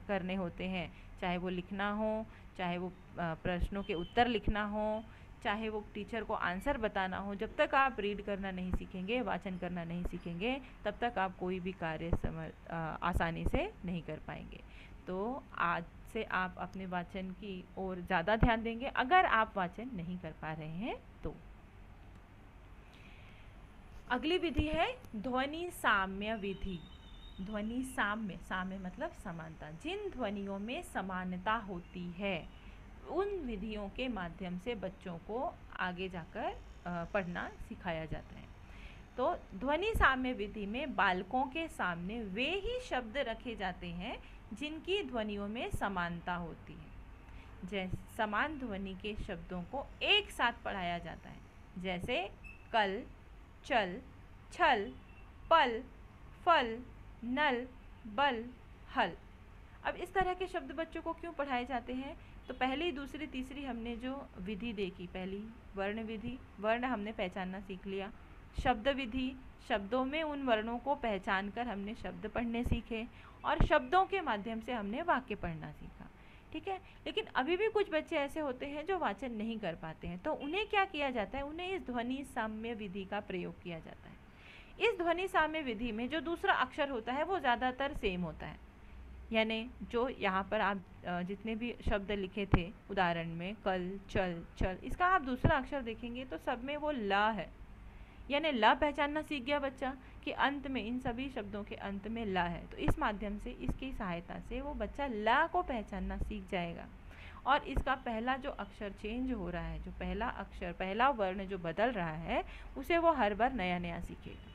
Speaker 1: करने होते हैं, चाहे वो लिखना हो, चाहे वो प्रश्नों के उत्तर लिखना हो, चाहे वो टीचर को आंसर बताना हो, जब तक आप रीड करना नहीं सीखेंगे, वाचन करना नहीं सीखेंगे, तब तक आप कोई भी कार्य आसानी से नहीं कर पाएंगे। तो आज से आप अपने वाचन की ओर ज़्यादा ध्यान देंगे अगर आप वाचन नहीं कर पा रहे हैं तो। अगली विधि है ध्वनि साम्य विधि। ध्वनि साम्य, साम्य मतलब समानता, जिन ध्वनियों में समानता होती है उन विधियों के माध्यम से बच्चों को आगे जाकर पढ़ना सिखाया जाता है। तो ध्वनि साम्य विधि में बालकों के सामने वे ही शब्द रखे जाते हैं जिनकी ध्वनियों में समानता होती है। जैसे समान ध्वनि के शब्दों को एक साथ पढ़ाया जाता है, जैसे कल, चल, छल, पल, फल, नल, बल, हल। अब इस तरह के शब्द बच्चों को क्यों पढ़ाए जाते हैं? तो पहली, दूसरी, तीसरी हमने जो विधि देखी, पहली वर्ण विधि, वर्ण हमने पहचानना सीख लिया। शब्द विधि, शब्दों में उन वर्णों को पहचान कर हमने शब्द पढ़ने सीखे, और शब्दों के माध्यम से हमने वाक्य पढ़ना सीखा। ठीक है। लेकिन अभी भी कुछ बच्चे ऐसे होते हैं जो वाचन नहीं कर पाते हैं, तो उन्हें क्या किया जाता है, उन्हें इस ध्वनि साम्य विधि का प्रयोग किया जाता है। इस ध्वनि साम्य विधि में जो दूसरा अक्षर होता है वो ज़्यादातर सेम होता है, यानी जो यहाँ पर आप जितने भी शब्द लिखे थे उदाहरण में कल, चल, छल, इसका आप दूसरा अक्षर देखेंगे तो सब में वो ल है, यानी ल पहचानना सीख गया बच्चा कि अंत में, इन सभी शब्दों के अंत में ल है। तो इस माध्यम से, इसकी सहायता से वो बच्चा ल को पहचानना सीख जाएगा, और इसका पहला जो अक्षर चेंज हो रहा है, जो पहला अक्षर, पहला वर्ण जो बदल रहा है, उसे वो हर बार नया नया सीखेगा।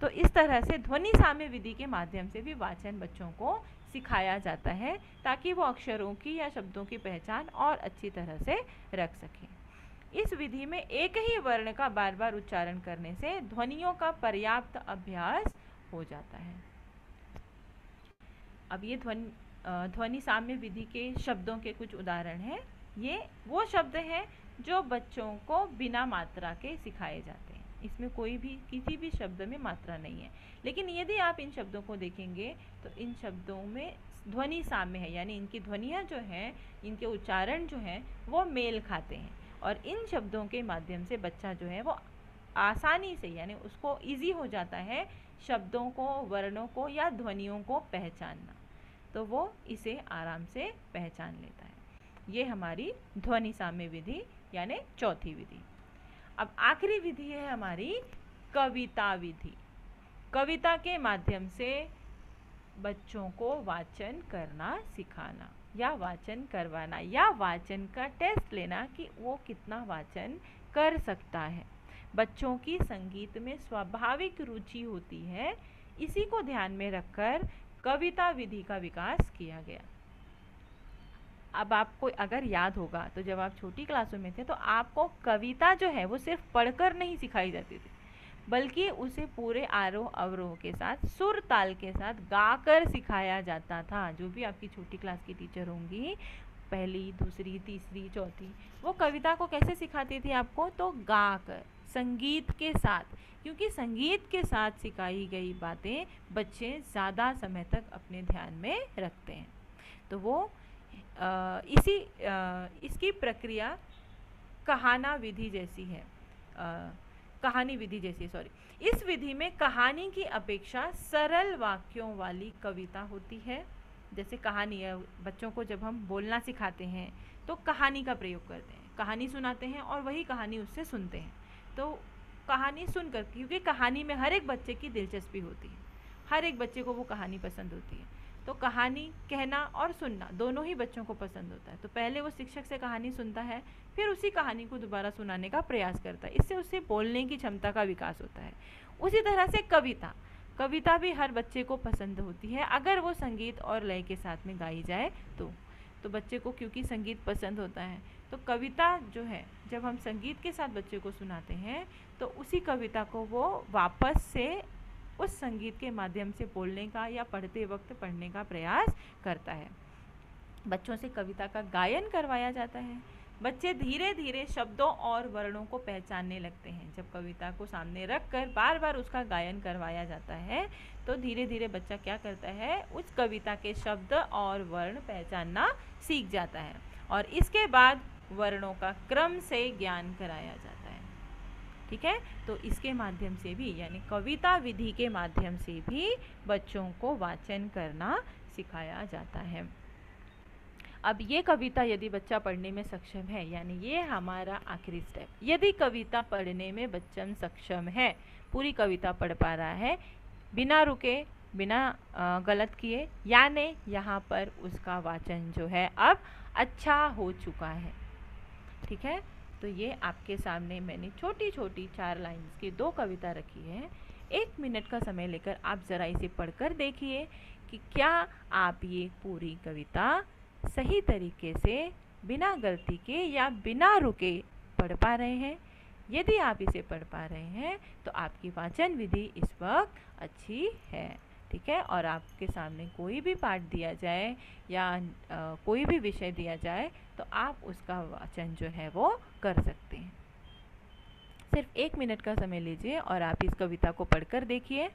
Speaker 1: तो इस तरह से ध्वनि साम्य विधि के माध्यम से भी वाचन बच्चों को सिखाया जाता है ताकि वो अक्षरों की या शब्दों की पहचान और अच्छी तरह से रख सकें। इस विधि में एक ही वर्ण का बार बार उच्चारण करने से ध्वनियों का पर्याप्त अभ्यास हो जाता है। अब ये ध्वनि साम्य विधि के शब्दों के कुछ उदाहरण हैं। ये वो शब्द हैं जो बच्चों को बिना मात्रा के सिखाए जाते हैं। इसमें कोई भी किसी भी शब्द में मात्रा नहीं है, लेकिन यदि आप इन शब्दों को देखेंगे तो इन शब्दों में ध्वनि साम्य है, यानी इनकी ध्वनियाँ जो हैं, इनके उच्चारण जो हैं वो मेल खाते हैं और इन शब्दों के माध्यम से बच्चा जो है वो आसानी से, यानी उसको इजी हो जाता है शब्दों को, वर्णों को या ध्वनियों को पहचानना, तो वो इसे आराम से पहचान लेता है। ये हमारी ध्वनि साम्य विधि यानी चौथी विधि। अब आखिरी विधि है हमारी कविता विधि। कविता के माध्यम से बच्चों को वाचन करना सिखाना या वाचन करवाना या वाचन का टेस्ट लेना कि वो कितना वाचन कर सकता है। बच्चों की संगीत में स्वाभाविक रुचि होती है, इसी को ध्यान में रखकर कविता विधि का विकास किया गया। अब आपको अगर याद होगा तो जब आप छोटी क्लासों में थे तो आपको कविता जो है वो सिर्फ पढ़कर नहीं सिखाई जाती थी, बल्कि उसे पूरे आरोह अवरोह के साथ, सुर ताल के साथ गाकर सिखाया जाता था। जो भी आपकी छोटी क्लास की टीचर होंगी, पहली, दूसरी, तीसरी, चौथी, वो कविता को कैसे सिखाती थी आपको? तो गाकर, संगीत के साथ, क्योंकि संगीत के साथ सिखाई गई बातें बच्चे ज़्यादा समय तक अपने ध्यान में रखते हैं। तो वो इसकी प्रक्रिया कहाना विधि जैसी है, कहानी विधि जैसी, सॉरी। इस विधि में कहानी की अपेक्षा सरल वाक्यों वाली कविता होती है। जैसे कहानी है, बच्चों को जब हम बोलना सिखाते हैं तो कहानी का प्रयोग करते हैं, कहानी सुनाते हैं और वही कहानी उससे सुनते हैं। तो कहानी सुनकर, क्योंकि कहानी में हर एक बच्चे की दिलचस्पी होती है, हर एक बच्चे को वो कहानी पसंद होती है, तो कहानी कहना और सुनना दोनों ही बच्चों को पसंद होता है। तो पहले वो शिक्षक से कहानी सुनता है, फिर उसी कहानी को दोबारा सुनाने का प्रयास करता है, इससे उससे बोलने की क्षमता का विकास होता है। उसी तरह से कविता भी हर बच्चे को पसंद होती है, अगर वो संगीत और लय के साथ में गाई जाए तो बच्चे को, क्योंकि संगीत पसंद होता है, तो कविता जो है जब हम संगीत के साथ बच्चे को सुनाते हैं तो उसी कविता को वो वापस से उस संगीत के माध्यम से बोलने का या पढ़ते वक्त पढ़ने का प्रयास करता है। बच्चों से कविता का गायन करवाया जाता है। बच्चे धीरे धीरे शब्दों और वर्णों को पहचानने लगते हैं। जब कविता को सामने रख कर बार बार उसका गायन करवाया जाता है तो धीरे धीरे बच्चा क्या करता है, उस कविता के शब्द और वर्ण पहचानना सीख जाता है और इसके बाद वर्णों का क्रम से ज्ञान कराया जाता है। ठीक है, तो इसके माध्यम से भी, यानी कविता विधि के माध्यम से भी बच्चों को वाचन करना सिखाया जाता है। अब ये कविता यदि बच्चा पढ़ने में सक्षम है, यानी ये हमारा आखिरी स्टेप, यदि कविता पढ़ने में बच्चा सक्षम है, पूरी कविता पढ़ पा रहा है बिना रुके, बिना गलत किए, यानी यहाँ पर उसका वाचन जो है अब अच्छा हो चुका है। ठीक है, तो ये आपके सामने मैंने छोटी छोटी 4 लाइन्स की 2 कविता रखी है। 1 मिनट का समय लेकर आप ज़रा इसे पढ़कर देखिए कि क्या आप ये पूरी कविता सही तरीके से बिना गलती के या बिना रुके पढ़ पा रहे हैं। यदि आप इसे पढ़ पा रहे हैं तो आपकी वाचन विधि इस वक्त अच्छी है। ठीक है, और आपके सामने कोई भी पाठ दिया जाए या कोई भी विषय दिया जाए तो आप उसका वाचन जो है वो कर सकते हैं। सिर्फ 1 मिनट का समय लीजिए और आप इस कविता को पढ़कर देखिए।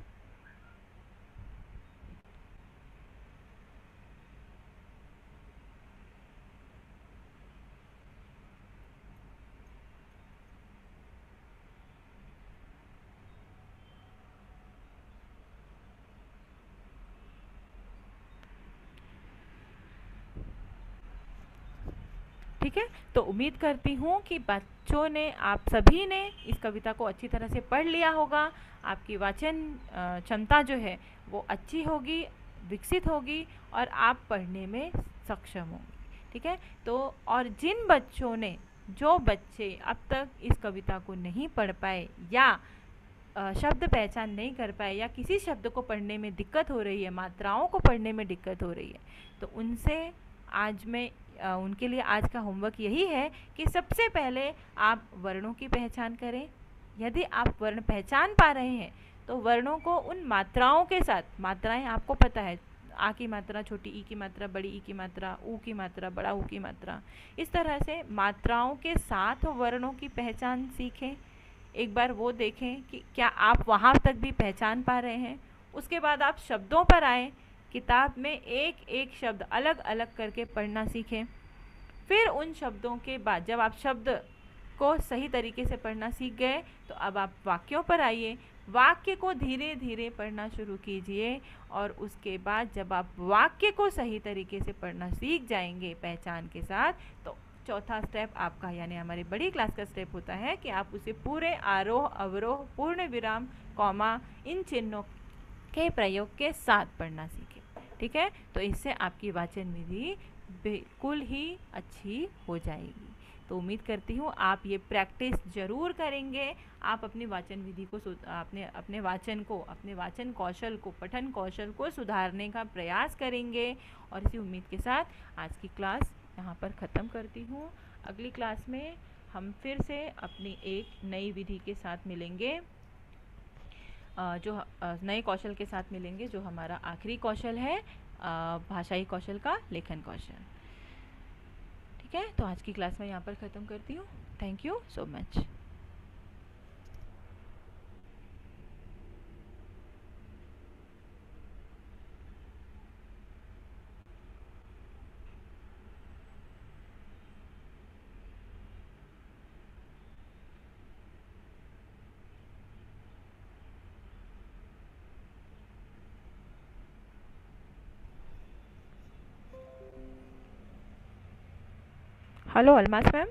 Speaker 1: ठीक है, तो उम्मीद करती हूँ कि बच्चों ने, आप सभी ने इस कविता को अच्छी तरह से पढ़ लिया होगा। आपकी वाचन क्षमता जो है वो अच्छी होगी, विकसित होगी और आप पढ़ने में सक्षम होंगे। ठीक है, तो और जो बच्चे अब तक इस कविता को नहीं पढ़ पाए या शब्द पहचान नहीं कर पाए या किसी शब्द को पढ़ने में दिक्कत हो रही है, मात्राओं को पढ़ने में दिक्कत हो रही है, तो उनसे आज मैं उनके लिए आज का होमवर्क यही है कि सबसे पहले आप वर्णों की पहचान करें। यदि आप वर्ण पहचान पा रहे हैं तो वर्णों को उन मात्राओं के साथ, मात्राएं आपको पता है, आ की मात्रा, छोटी ई की मात्रा, बड़ी ई की मात्रा, ऊ की मात्रा, बड़ा ऊ की मात्रा, इस तरह से मात्राओं के साथ वर्णों की पहचान सीखें। एक बार वो देखें कि क्या आप वहाँ तक भी पहचान पा रहे हैं। उसके बाद आप शब्दों पर आए, किताब में एक एक शब्द अलग अलग करके पढ़ना सीखें। फिर उन शब्दों के बाद जब आप शब्द को सही तरीके से पढ़ना सीख गए तो अब आप वाक्यों पर आइए, वाक्य को धीरे धीरे पढ़ना शुरू कीजिए। और उसके बाद जब आप वाक्य को सही तरीके से पढ़ना सीख जाएंगे पहचान के साथ, तो चौथा स्टेप आपका, यानी हमारी बड़ी क्लास का स्टेप होता है कि आप उसे पूरे आरोह अवरोह पूर्ण विराम कॉमा इन चिन्हों के प्रयोग के साथ पढ़ना सीखें। ठीक है, तो इससे आपकी वाचन विधि बिल्कुल ही अच्छी हो जाएगी। तो उम्मीद करती हूँ आप ये प्रैक्टिस ज़रूर करेंगे। आप अपनी वाचन विधि को अपने वाचन को, अपने वाचन कौशल को, पठन कौशल को सुधारने का प्रयास करेंगे। और इसी उम्मीद के साथ आज की क्लास यहाँ पर ख़त्म करती हूँ। अगली क्लास में हम फिर से अपनी एक नई विधि के साथ मिलेंगे, जो नए कौशल के साथ मिलेंगे, जो हमारा आखिरी कौशल है, भाषाई कौशल का लेखन कौशल। ठीक है, तो आज की क्लास में यहाँ पर ख़त्म करती हूँ। Thank you so much. Hello Almas ma'am.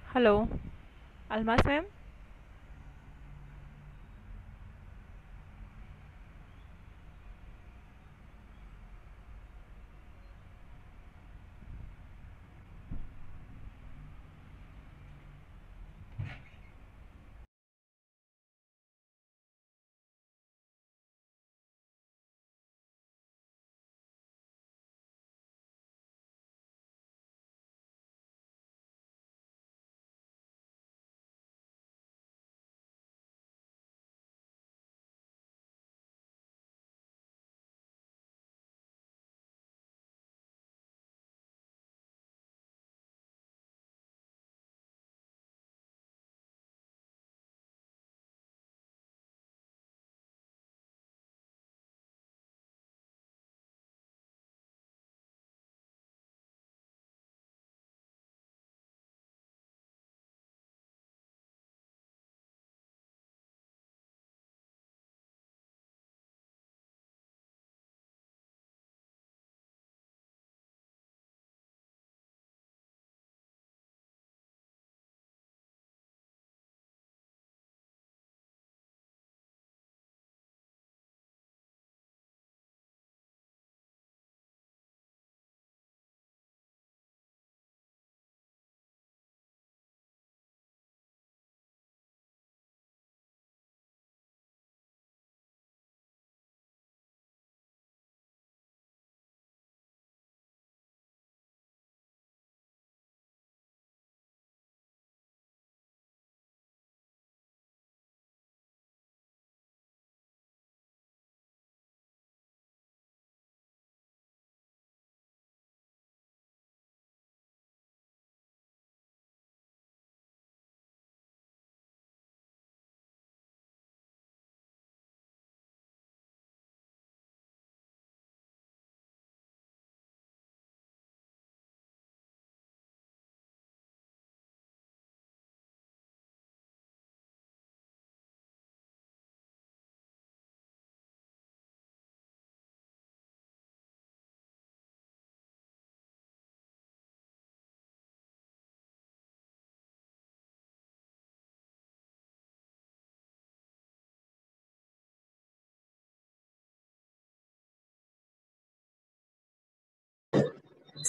Speaker 1: Hello Almas ma'am.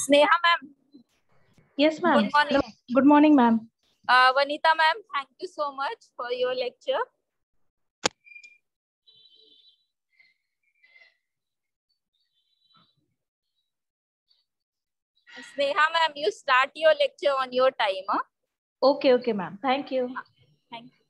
Speaker 2: Sneha ma'am.
Speaker 3: Yes, ma'am.
Speaker 2: Good morning.
Speaker 3: Good morning, ma'am.
Speaker 2: Vanita ma'am, thank you so much for your lecture. Sneha ma'am, you start your lecture on your time. Huh?
Speaker 3: Okay, ma'am. Thank you.
Speaker 2: Thank you.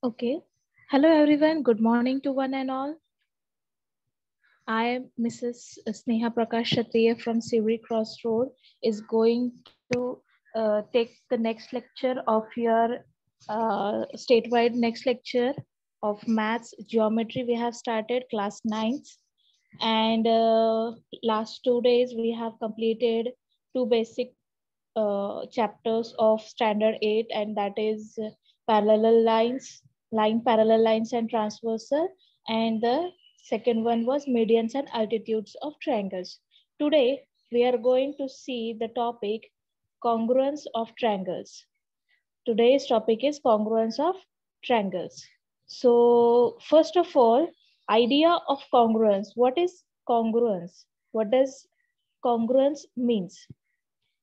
Speaker 3: Okay. Hello, everyone. Good morning to one and all. I am Mrs. Sneha Prakash Kshatriya from Sivri Crossroad is going to take the next lecture of your statewide next lecture of maths geometry. We have started class 9th and last 2 days we have completed two basic chapters of standard 8, and that is parallel lines, parallel lines and transversal, and the second one was medians and altitudes of triangles. Today we are going to see the topic congruence of triangles. Today's topic is congruence of triangles. So first of all, idea of congruence. What is congruence? What does congruence means?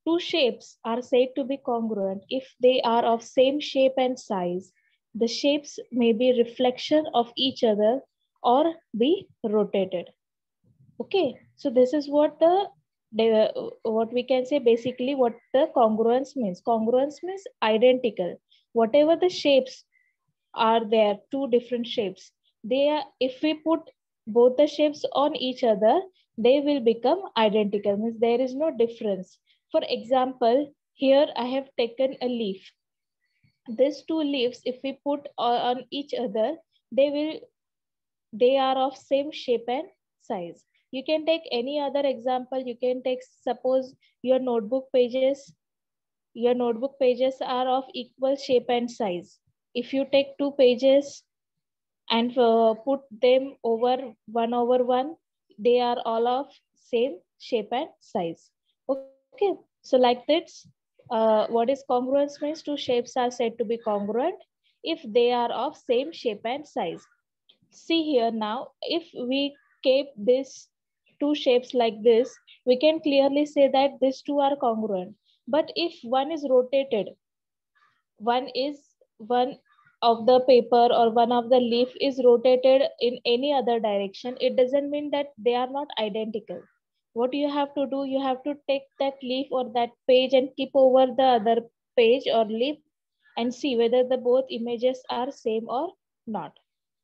Speaker 3: Two shapes are said to be congruent if they are of same shape and size. The shapes may be reflection of each other or be rotated. Okay, so this is what what we can say basically what the congruence means. Congruence means identical. Whatever the shapes are there, two different shapes, they are, if we put both the shapes on each other, they will become identical, means there is no difference. For example, here I have taken a leaf. These two leaves, if we put on each other, they are of same shape and size. You can take any other example. You can take, suppose your notebook pages are of equal shape and size. If you take two pages and put them over one, they are all of same shape and size. Okay, so like this, what is congruence means? Two shapes are said to be congruent if they are of same shape and size. See here now, if we keep this two shapes like this, we can clearly say that these two are congruent. But if one is rotated, one of the paper or one of the leaf is rotated in any other direction, it doesn't mean that they are not identical. What you have to do, you have to take that leaf or that page and keep over the other page or leaf and see whether the both images are same or not.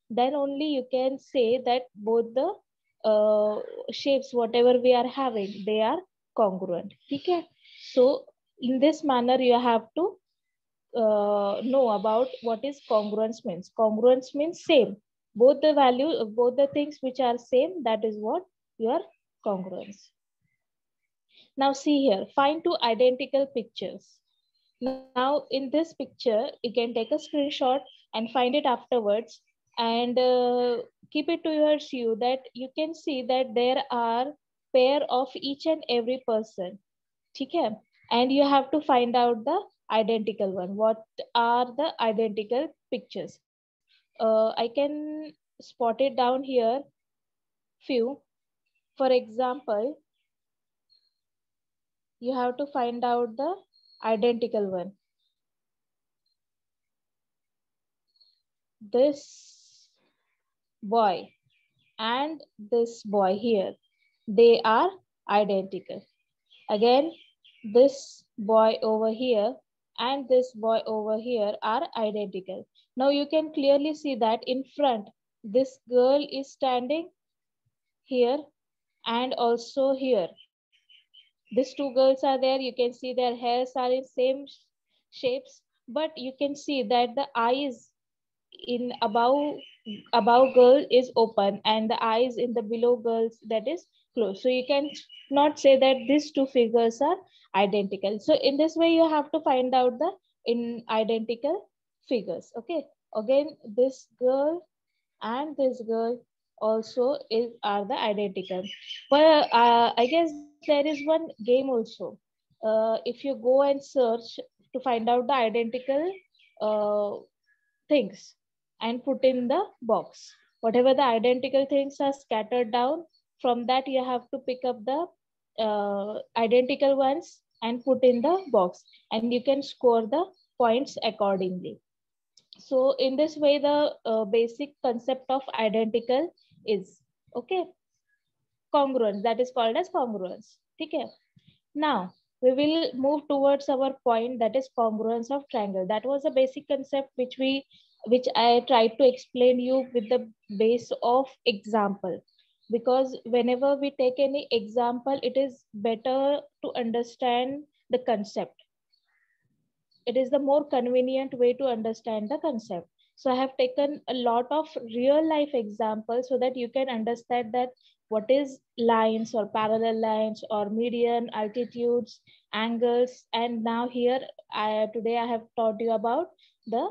Speaker 3: Then only you can say that both the shapes whatever we are having, they are congruent. Okay, so in this manner you have to know about what is congruence means. Congruence means same. Both the value, both the things which are same, that is what your congruence. Now see here, find two identical pictures. Now in this picture, you can take a screenshot and find it afterwards and keep it to your view that you can see that there are pair of each and every person. Okay? And you have to find out the identical one. What are the identical pictures? I can spot it down here few. For example, you have to find out the identical one. This boy and this boy here, they are identical. Again, this boy over here and this boy over here are identical. Now you can clearly see that in front, this girl is standing here and also here. These two girls are there. You can see their hairs are in same shapes, but you can see that the eyes in above girl is open and the eyes in the below girls, that is closed. So you can not say that these two figures are identical. So in this way you have to find out the in identical figures. Okay, again this girl and this girl also are the identical. But I guess there is one game also. If you go and search to find out the identical uh, things and put in the box. Whatever the identical things are scattered down, from that you have to pick up the identical ones and put in the box, and you can score the points accordingly. So in this way, the basic concept of identical is okay. Congruence, that is called as congruence. Okay. Now we will move towards our point, that is congruence of triangle. That was a basic concept which I tried to explain you with the base of example. because whenever we take any example, it is better to understand the concept. It is the more convenient way to understand the concept. So I have taken a lot of real life examples so that you can understand that what is lines or parallel lines or median, altitudes, angles. And now here, today I have taught you about the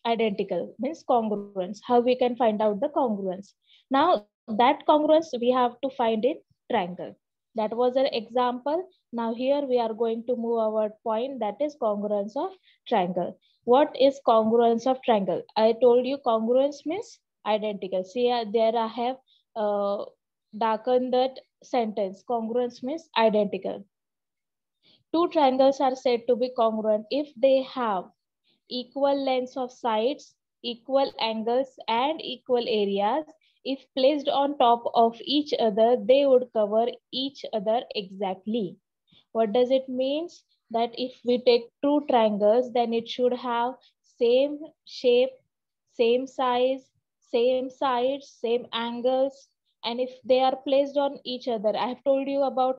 Speaker 3: identical, means congruence, how we can find out the congruence. Now that congruence we have to find in triangle. That was an example. Now here we are going to move our point, that is congruence of triangle. What is congruence of triangle? I told you congruence means identical. See, there I have darkened that sentence. Congruence means identical. Two triangles are said to be congruent if they have equal lengths of sides, equal angles, and equal areas. If placed on top of each other, they would cover each other exactly. What does it mean? That if we take two triangles, then it should have same shape, same size, same sides, same angles. And if they are placed on each other, I have told you about